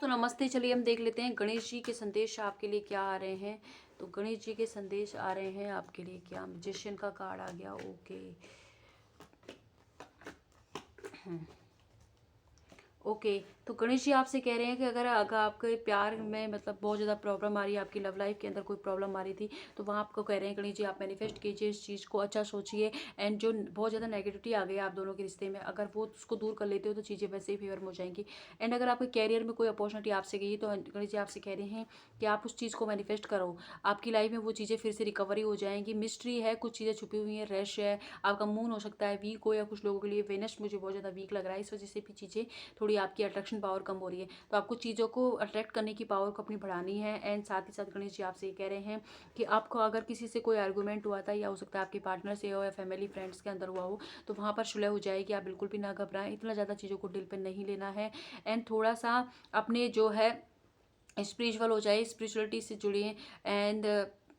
दोस्तों नमस्ते। चलिए हम देख लेते हैं गणेश जी के संदेश आपके लिए क्या आ रहे हैं। तो गणेश जी के संदेश आ रहे हैं आपके लिए क्या। मैजिशियन का कार्ड आ गया। ओके ओके तो गणेश जी आपसे कह रहे हैं कि अगर अगर आपके प्यार में मतलब बहुत ज़्यादा प्रॉब्लम आ रही है, आपकी लव लाइफ के अंदर कोई प्रॉब्लम आ रही थी, तो वहाँ आपको कह रहे हैं गणेश जी आप मैनिफेस्ट कीजिए इस चीज़ को, अच्छा सोचिए। एंड जो बहुत ज़्यादा नेगेटिविटी आ गई है आप दोनों के रिश्ते में, अगर वो उसको दूर कर लेते हो तो चीज़ें वैसे ही फेवर में हो जाएंगी। एंड अगर आपके कैरियर में कोई अपॉर्चुनिटी आपसे गई तो गणेश जी आपसे कह रहे हैं कि आप उस चीज़ को मैनिफेस्ट करो। आपकी लाइफ में वो चीज़ें फिर से रिकवरी हो जाएंगी। मिस्ट्री है, कुछ चीज़ें छुपी हुई हैं, रहस्य है। आपका मून हो सकता है वीक हो, या कुछ लोगों के लिए वेनस मुझे बहुत ज़्यादा वीक लग रहा है, इस वजह से भी चीज़ें थोड़ी आपकी अट्रैक्शन पावर कम हो रही है। तो आपको चीज़ों को अट्रैक्ट करने की पावर को अपनी बढ़ानी है। एंड साथ ही साथ गणेश जी आपसे ये कह रहे हैं कि आपको अगर किसी से कोई आर्गूमेंट हुआ था, या हो सकता है आपके पार्टनर से हो या फैमिली फ्रेंड्स के अंदर हुआ हो, तो वहाँ पर सुलह हो जाएगी। आप बिल्कुल भी ना घबराएं, इतना ज़्यादा चीज़ों को दिल पर नहीं लेना है। एंड थोड़ा सा अपने जो है स्पिरिचुअल हो जाए, स्पिरिचुअलिटी से जुड़िए। एंड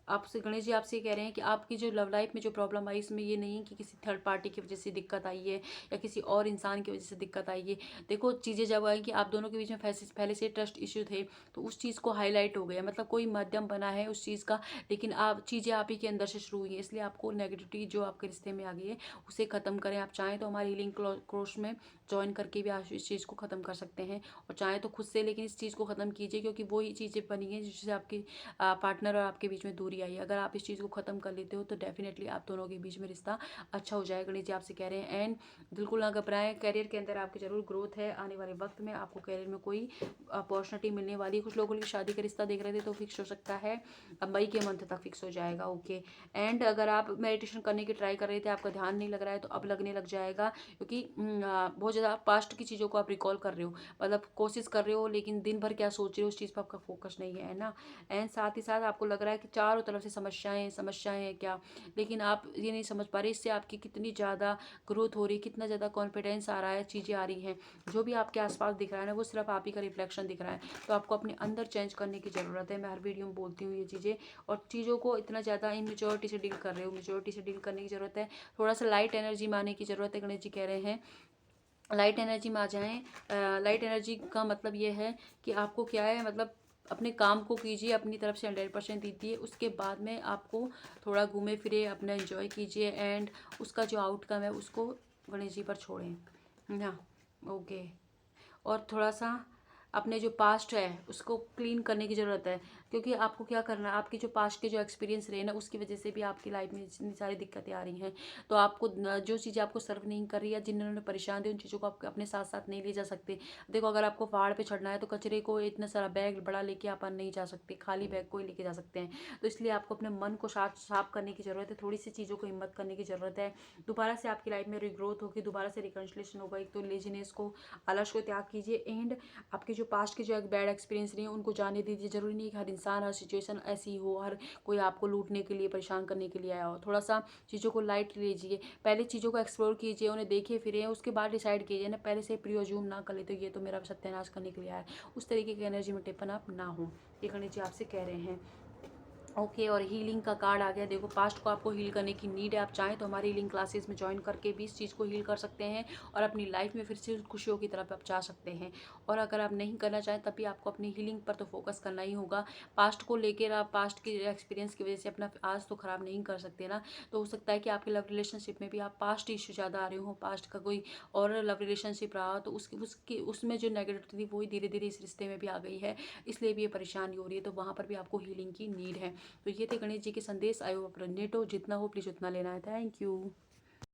आपसे गणेश जी आपसे कह रहे हैं कि आपकी जो लव लाइफ में जो प्रॉब्लम आई, इसमें ये नहीं कि किसी थर्ड पार्टी की वजह से दिक्कत आई है या किसी और इंसान की वजह से दिक्कत आई है। देखो चीज़ें जब आई कि आप दोनों के बीच में पहले से ट्रस्ट इश्यू थे, तो उस चीज़ को हाईलाइट हो गया, मतलब कोई माध्यम बना है उस चीज़ का। लेकिन आप चीज़ें आप ही के अंदर से शुरू हुई है, इसलिए आपको नेगेटिविटी जो आपके रिश्ते में आ गई है उसे ख़त्म करें। आप चाहें तो हमारे हीलिंग कोर्स में ज्वाइन करके भी आप इस चीज़ को ख़त्म कर सकते हैं, और चाहें तो खुद से, लेकिन इस चीज़ को ख़त्म कीजिए, क्योंकि वही चीज़ें बनी हैं जिससे आपकी पार्टनर और आपके बीच में दूरी आई है। अगर आप इस चीज़ को ख़त्म कर लेते हो तो डेफिनेटली आप दोनों के बीच में रिश्ता अच्छा हो जाएगा। गणेश जी आपसे कह रहे हैं। एंड बिल्कुल ना घबराएं, करियर के अंदर आपकी ज़रूर ग्रोथ है। आने वाले वक्त में आपको करियर में कोई अपॉर्चुनिटी मिलने वाली है। कुछ लोगों की शादी का रिश्ता देख रहे थे तो फिक्स हो सकता है, अब मई के मंथ तक फिक्स हो जाएगा। ओके। एंड अगर आप मेडिटेशन करने की ट्राई कर रहे थे, आपका ध्यान नहीं लग रहा है, तो अब लगने लग जाएगा, क्योंकि बहुत ज़्यादा पास्ट की चीज़ों को आप रिकॉल कर रहे हो, मतलब कोशिश कर रहे हो, लेकिन दिन भर क्या सोच रहे हो उस चीज़ पर आपका फोकस नहीं है ना। एंड साथ ही साथ आपको लग रहा है कि चारों तरफ से समस्याएं समस्याएं हैं क्या, लेकिन आप ये नहीं समझ पा रहे इससे आपकी कितनी ज़्यादा ग्रोथ हो रही है, कितना ज़्यादा कॉन्फिडेंस आ रहा है, चीज़ें आ रही हैं। जो भी आपके आसपास दिख रहा है ना, वो सिर्फ आप ही का रिफ्लेक्शन दिख रहा है। तो आपको अपने अंदर चेंज करने की ज़रूरत है। मैं हर वीडियो में बोलती हूँ ये चीज़ें, और चीज़ों को इतना ज़्यादा इनमेच्योरिटी से डील कर रहे हो, मेच्योरिटी से डील करने की ज़रूरत है। थोड़ा सा लाइट एनर्जी में आने की ज़रूरत है। गणेश जी कह रहे हैं लाइट एनर्जी में आ जाएं। लाइट एनर्जी का मतलब ये है कि आपको क्या है, मतलब अपने काम को कीजिए, अपनी तरफ से 100% दीजिए। उसके बाद में आपको थोड़ा घूमे फिरे, अपना एंजॉय कीजिए। एंड उसका जो आउटकम है उसको गणेश जी पर छोड़ें ना। ओके। और थोड़ा सा अपने जो पास्ट है उसको क्लीन करने की ज़रूरत है, क्योंकि आपको क्या करना है, आपकी जो पास्ट के जो एक्सपीरियंस रहे ना, उसकी वजह से भी आपकी लाइफ में इतनी सारी दिक्कतें आ रही हैं। तो आपको जो चीज़ें आपको सर्व नहीं कर रही है, जिन्होंने परेशान थे, उन चीज़ों को आप अपने साथ साथ नहीं ले जा सकते। देखो अगर आपको पहाड़ पे चढ़ना है तो कचरे को इतना सारा बैग बड़ा लेके आप नहीं जा सकते, खाली बैग को ही लेके जा सकते हैं। तो इसलिए आपको अपने मन को साफ साफ करने की ज़रूरत है, थोड़ी सी चीज़ों को हिम्मत करने की ज़रूरत है। दोबारा से आपकी लाइफ में रिग्रोथ होगी, दोबारा से रिकन्सिलेशन होगा। एक तो लेजीनेस को, आलस को त्याग कीजिए। एंड आपके जो पास्ट के जो एक बैड एक्सपीरियंस रही है उनको जाने दीजिए। ज़रूरी नहीं कि हर इंसान, हर सिचुएशन ऐसी हो, हर कोई आपको लूटने के लिए, परेशान करने के लिए आया हो। थोड़ा सा चीज़ों को लाइट लीजिए, पहले चीज़ों को एक्सप्लोर कीजिए, उन्हें देखिए फिरे, उसके बाद डिसाइड कीजिए ना। पहले से प्री अज्यूम ना कर ले तो ये तो मेरा सत्यानाश करने के लिए आया है, उस तरीके की एनर्जी में टिपन आप ना हो। ये गणेश जी आपसे कह रहे हैं। ओके। और हीलिंग का कार्ड आ गया। देखो पास्ट को आपको हील करने की नीड है, आप चाहें तो हमारी हीलिंग क्लासेस में ज्वाइन करके भी इस चीज़ को हील कर सकते हैं, और अपनी लाइफ में फिर से खुशियों की तरफ आप जा सकते हैं। और अगर आप नहीं करना चाहें तब भी आपको अपनी हीलिंग पर तो फोकस करना ही होगा। पास्ट को लेकर आप पास्ट की एक्सपीरियंस की वजह से अपना आज तो ख़राब नहीं कर सकते ना। तो हो सकता है कि आपके लव रिलेशनशिप में भी आप पास्ट इशू ज़्यादा आ रहे हो, पास्ट का कोई और लव रिलेशनशिप रहा तो उसकी उसमें जो नेगेटिविटी थी वही धीरे धीरे इस रिश्ते में भी आ गई है, इसलिए भी ये परेशानी हो रही है। तो वहाँ पर भी आपको हीलिंग की नीड है। तो ये थे गणेश जी के संदेश। आई होप रेजोनेट हो, जितना हो प्लीज़ उतना लेना है। Thank you.